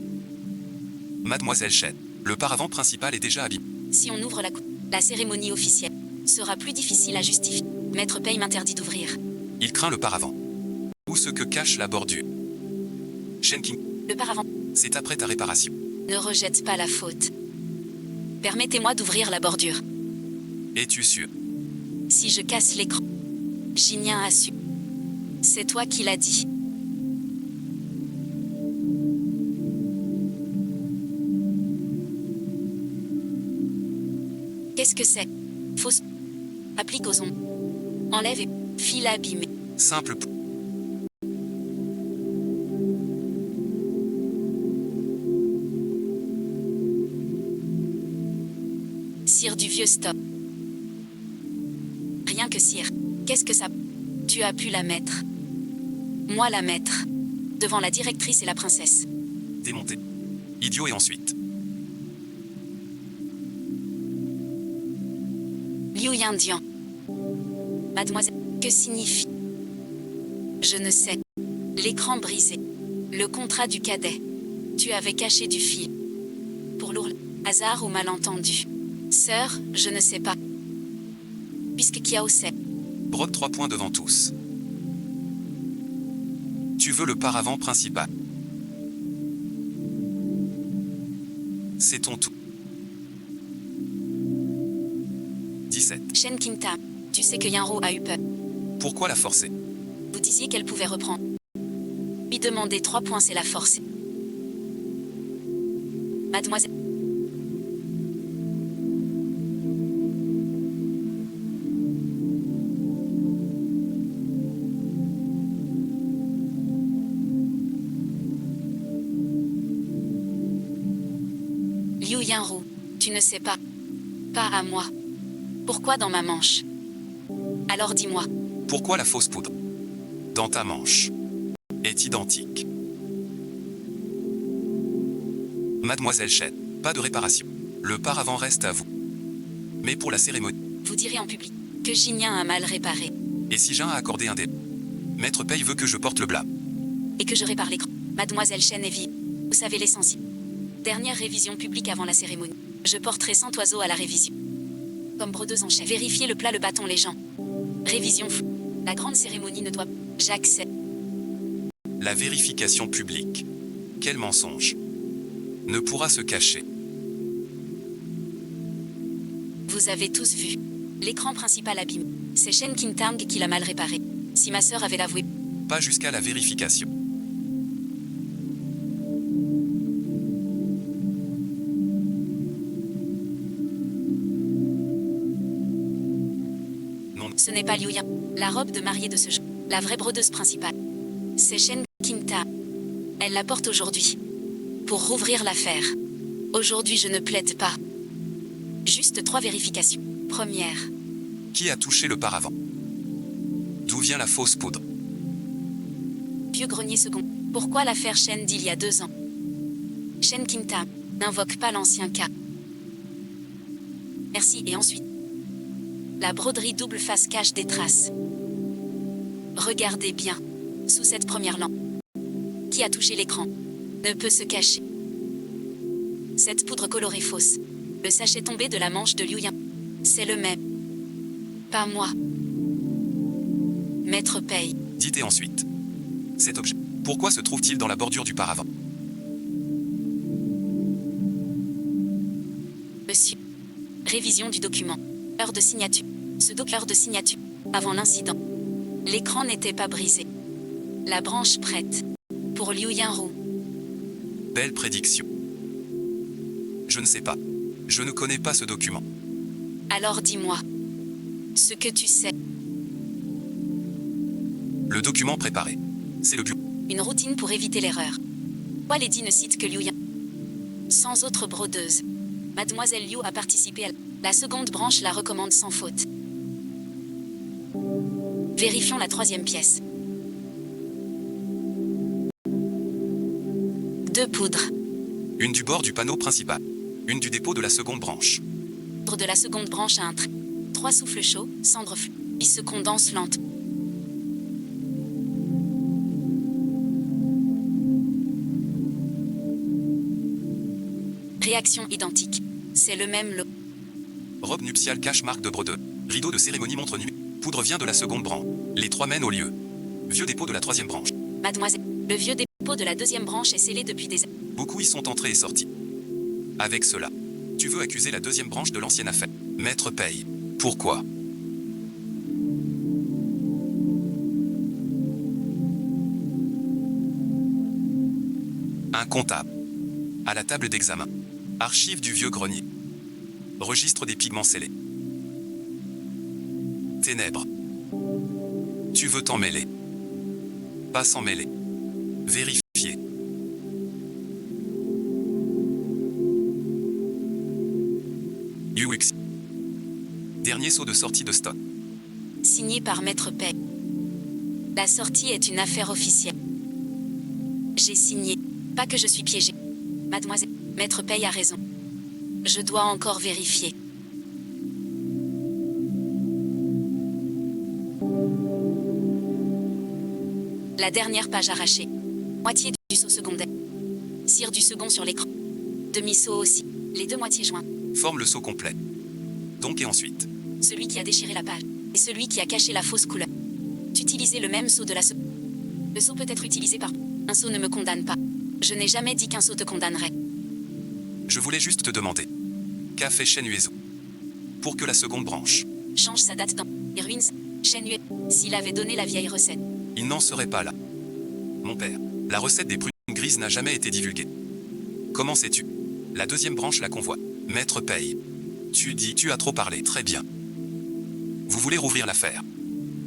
[SPEAKER 1] Mademoiselle Shen, le paravent principal est déjà abîmé.
[SPEAKER 2] Si on ouvre la cérémonie officielle sera plus difficile à justifier. Maître Paye m'interdit d'ouvrir.
[SPEAKER 1] Il craint le paravent. Ou ce que cache la bordure. Shen King,
[SPEAKER 2] Le paravent.
[SPEAKER 1] c'est après ta réparation.
[SPEAKER 2] Ne rejette pas la faute. Permettez-moi d'ouvrir la bordure.
[SPEAKER 1] Es-tu sûr?
[SPEAKER 2] Si je casse l'écran, Jinien a su. C'est toi qui l'as dit. Qu'est-ce que c'est? Fausse. Applique aux ongles. Enlève et fil abîmé.
[SPEAKER 1] Simple.
[SPEAKER 2] Cire du vieux stock. Rien que cire. Qu'est-ce que ça... Tu as pu la mettre. Moi la mettre. Devant la directrice et la princesse.
[SPEAKER 1] Démonté. Idiot et ensuite.
[SPEAKER 2] Liu Yandian. Mademoiselle, que signifie? Je ne sais. L'écran brisé. Le contrat du cadet. Tu avais caché du fil. Pour l'ourl. Hasard ou malentendu? Sœur, je ne sais pas. Puisque Kiao sait.
[SPEAKER 1] Brock 3 points devant tous. Tu veux le paravent principal. C'est ton tour. 17.
[SPEAKER 2] Shen Kim-tam, tu sais que Yinro a eu peur.
[SPEAKER 1] Pourquoi la forcer?
[SPEAKER 2] Vous disiez qu'elle pouvait reprendre. Lui demander 3 points, c'est la forcer. Mademoiselle. Liu Yinro, tu ne sais pas. Pas à moi. Pourquoi dans ma manche? Alors dis-moi.
[SPEAKER 1] Pourquoi la fausse poudre dans ta manche est identique? Mademoiselle Shen, pas de réparation. Le paravent reste à vous. Mais pour la cérémonie,
[SPEAKER 2] Vous direz en public que Jinyan a mal réparé
[SPEAKER 1] et si Jean a accordé un délai, Maître Pei veut que je porte le blâme.
[SPEAKER 2] et que je répare l'écran. Mademoiselle Shen est vive. Vous savez l'essentiel. Dernière révision publique avant la cérémonie. Je porterai 100 oiseaux à la révision. Comme brodeuse en chef. Vérifiez le plat, le bâton, les gens. Révision floue. La grande cérémonie ne doit... J'accepte.
[SPEAKER 1] La vérification publique. Quel mensonge ne pourra se cacher.
[SPEAKER 2] Vous avez tous vu. L'écran principal abîmé. C'est Shen Kim-tam qui l'a mal réparé. Si ma sœur avait l'avoué.
[SPEAKER 1] Pas jusqu'à la vérification. Non,
[SPEAKER 2] Ce n'est pas Liu Yan. La robe de mariée de ce jour. La vraie brodeuse principale. C'est Shen Kim-tam. Elle la porte aujourd'hui. Pour rouvrir l'affaire. Aujourd'hui je ne plaide pas. Juste 3 vérifications. Première.
[SPEAKER 1] qui a touché le paravent? D'où vient la fausse poudre?
[SPEAKER 2] Vieux grenier second. Pourquoi l'affaire Shen d'il y a 2 ans? Shen Kim-tam n'invoque pas l'ancien cas. Merci et ensuite. La broderie double face cache des traces. Regardez bien. Sous cette première lampe. Qui a touché l'écran? Ne peut se cacher. Cette poudre colorée fausse. Le sachet tombé de la manche de Liu Yan. C'est le même. Pas moi. Maître Pei.
[SPEAKER 1] Dites et ensuite. Cet objet, pourquoi se trouve-t-il dans la bordure du paravent?
[SPEAKER 2] Monsieur. Révision du document. Heure de signature. Heure de signature. Avant l'incident. L'écran n'était pas brisé. La branche prête. Pour Liu Yanru.
[SPEAKER 1] Belle prédiction. Je ne sais pas. Je ne connais pas ce document.
[SPEAKER 2] Alors dis-moi. Ce que tu sais.
[SPEAKER 1] Le document préparé. C'est le bureau.
[SPEAKER 2] Une routine pour éviter l'erreur. Lady ne cite que Liu Yan. Sans autre brodeuse. Mademoiselle Liu a participé à la seconde branche la recommande sans faute. Vérifions la 3e pièce. 2 poudres.
[SPEAKER 1] Une du bord du panneau principal. Une du dépôt de la seconde branche.
[SPEAKER 2] De la seconde branche à un trait. 3 souffles chauds, cendres fluides. Ils se condensent lentement. Réaction identique. C'est le même lot.
[SPEAKER 1] Robe nuptiale cache marque de brodeux. Rideau de cérémonie montre nu. Poudre vient de la seconde branche. Les 3 mènent au lieu. Vieux dépôt de la 3e branche.
[SPEAKER 2] Mademoiselle, le vieux dépôt de la 2e branche est scellé depuis des années.
[SPEAKER 1] Beaucoup y sont entrés et sortis. Avec cela, tu veux accuser la 2e branche de l'ancienne affaire. Maître Pei. Pourquoi? Un comptable. À la table d'examen. Archives du vieux grenier. Registre des pigments scellés. Ténèbres. Tu veux t'en mêler. Pas s'en mêler. Vérifier. UX. Dernier saut de sortie de stock.
[SPEAKER 2] Signé par Maître Pei. La sortie est une affaire officielle. J'ai signé. Pas que je suis piégée. Mademoiselle, Maître Pei a raison. Je dois encore vérifier. La dernière page arrachée. Moitié du saut secondaire. Cire du second sur l'écran. Demi-saut aussi. Les 2 moitiés jointes.
[SPEAKER 1] Forme le saut complet. Donc et ensuite.
[SPEAKER 2] Celui qui a déchiré la page. Et celui qui a caché la fausse couleur. Utilisez le même saut de la seconde. Le saut peut être utilisé par... Un saut ne me condamne pas. Je n'ai jamais dit qu'un saut te condamnerait.
[SPEAKER 1] Je voulais juste te demander. Qu'a fait Shen Yuezu pour que la seconde branche,
[SPEAKER 2] Change sa date dans les ruines. Shen Yue, s'il avait donné la vieille recette.
[SPEAKER 1] il n'en serait pas là. Mon père, la recette des prunes grises n'a jamais été divulguée. Comment sais-tu? La deuxième branche la convoite. Maître paye. Tu dis, tu as trop parlé, très bien. Vous voulez rouvrir l'affaire.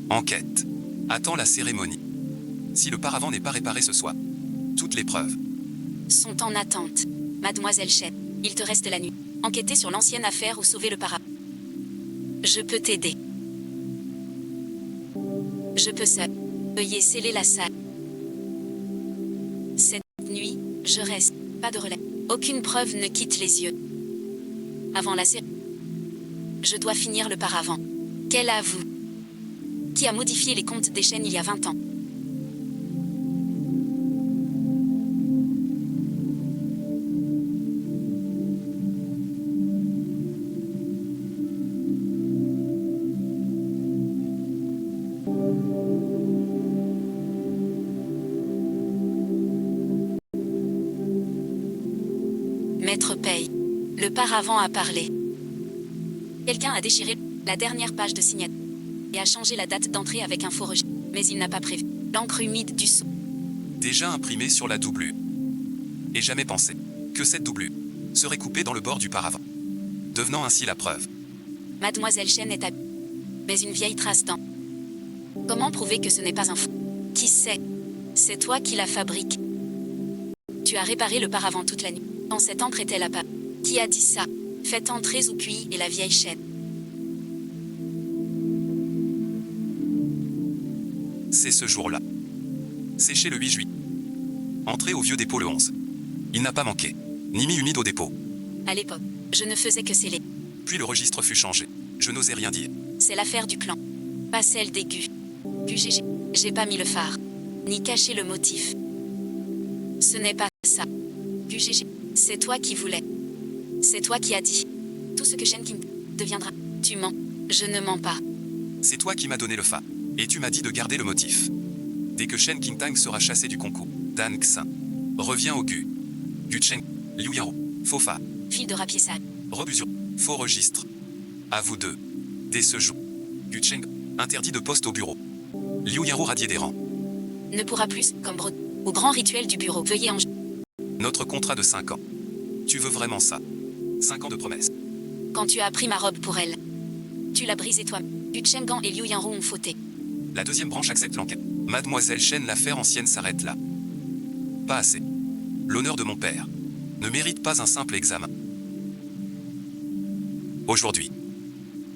[SPEAKER 1] Enquête. Attends la cérémonie. Si le paravent n'est pas réparé ce soir, toutes les preuves.
[SPEAKER 2] Sont en attente. Mademoiselle Shen, il te reste la nuit. Enquêter sur l'ancienne affaire ou sauver le paravent. Je peux t'aider. Je peux seul. Veuillez sceller la salle. Cette nuit, je reste. Pas de relais. Aucune preuve ne quitte les yeux. Avant la cérémonie. Je dois finir le paravent. Quel avoue? Qui a modifié les comptes des chaînes il y a 20 ans? Maître paye. Le paravent a parlé. Quelqu'un a déchiré la dernière page de signature et a changé la date d'entrée avec un faux registre. Mais il n'a pas prévu l'encre humide du sceau.
[SPEAKER 1] Déjà imprimé sur la doublure. Et jamais pensé que cette doublure serait coupée dans le bord du paravent, devenant ainsi la preuve.
[SPEAKER 2] Mademoiselle Shen est habillée. Mais une vieille trace dans. Comment prouver que ce n'est pas un faux? Qui sait? C'est toi qui la fabrique. Tu as réparé le paravent toute la nuit. Quand cette encre était là-bas. Qui a dit ça? Faites entrer Zoukui et la vieille Shen.
[SPEAKER 1] C'est ce jour-là. Séché le 8 juillet. Entré au vieux dépôt le 11. Il n'a pas manqué, ni mis humide au dépôt.
[SPEAKER 2] À l'époque, je ne faisais que sceller.
[SPEAKER 1] Puis le registre fut changé. Je n'osais rien dire.
[SPEAKER 2] C'est l'affaire du clan. Pas celle des Gu. GG. J'ai pas mis le phare. Ni caché le motif. Ce n'est pas ça. GG. C'est toi qui voulais. C'est toi qui as dit. Tout ce que Shen Kim deviendra. Tu mens. Je ne mens pas.
[SPEAKER 1] C'est toi qui m'as donné le fa. Et tu m'as dit de garder le motif. Dès que Shen Qingtang sera chassé du concours, Dan Xin revient au Gu. Gu Cheng, Liu Yaro, faux fa.
[SPEAKER 2] Fil de rapier sale.
[SPEAKER 1] Rebusure, faux registre. À vous deux. Dès ce jour, Gu Cheng, interdit de poste au bureau. Liu Yaro radié des rangs.
[SPEAKER 2] Ne pourra plus, comme Brod. Au grand rituel du bureau. Veuillez en.
[SPEAKER 1] Notre contrat de 5 ans. Tu veux vraiment ça? 5 ans de promesse.
[SPEAKER 2] Quand tu as pris ma robe pour elle. Tu l'as brisée toi. Gu Chenggan et Liu Yanro ont fauté.
[SPEAKER 1] La deuxième branche accepte l'enquête. Mademoiselle Shen, l'affaire ancienne s'arrête là. Pas assez. L'honneur de mon père ne mérite pas un simple examen. Aujourd'hui,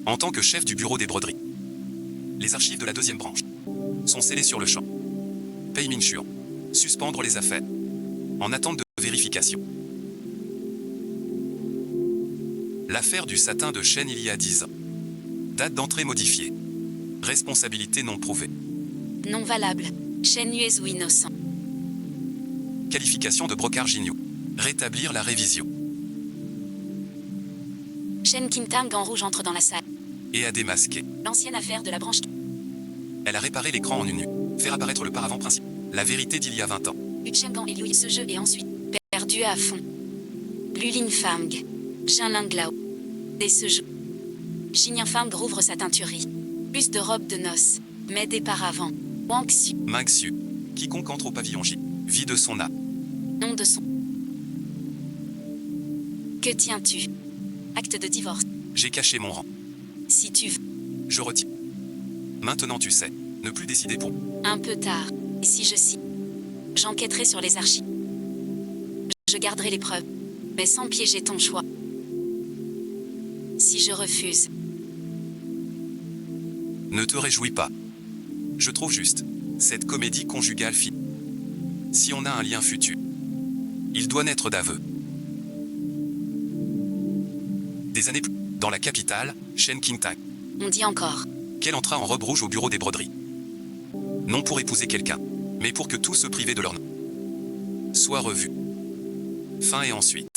[SPEAKER 1] en tant que chef du bureau des broderies, les archives de la deuxième branche sont scellées sur le champ. Pei Mingxuan, suspendre les affaires, en attente de vérification. L'affaire du satin de Shen il y a 10 ans. Date d'entrée modifiée. Responsabilité non prouvée.
[SPEAKER 2] Non valable. Shen Yuezu innocent.
[SPEAKER 1] Qualification de brocard Jinyu. Rétablir la révision.
[SPEAKER 2] Shen Qingtang en rouge entre dans la salle.
[SPEAKER 1] Et a démasqué.
[SPEAKER 2] L'ancienne affaire de la branche.
[SPEAKER 1] Elle a réparé l'écran en une nuit. Faire apparaître le paravent principal. La vérité d'il y a 20 ans.
[SPEAKER 2] Gu Chenggan et Liu ce jeu est ensuite perdu à fond. Lulin Fang. Jin Langlao. Dès ce jeu. Jin Fang rouvre sa teinturerie. Plus de robes de noces. Mais des paravents. Wang Xu.
[SPEAKER 1] Maxu. Quiconque entre au pavillon J. Vit de son âme.
[SPEAKER 2] Nom de son. Que tiens-tu? Acte de divorce.
[SPEAKER 1] J'ai caché mon rang.
[SPEAKER 2] Si tu veux.
[SPEAKER 1] Je retire. Maintenant tu sais. Ne plus décider pour.
[SPEAKER 2] Un peu tard. Et si je cite. J'enquêterai sur les archives. Je garderai les preuves. Mais sans piéger ton choix. Si je refuse.
[SPEAKER 1] Ne te réjouis pas. Je trouve juste. Cette comédie conjugale finie. Si on a un lien futur, il doit naître d'aveu. Des années plus dans la capitale, Shen Qingtang.
[SPEAKER 2] On dit encore.
[SPEAKER 1] Qu'elle entra en robe rouge au bureau des broderies. Non pour épouser quelqu'un, mais pour que tous se privés de leur nom soit revu. Fin et ensuite.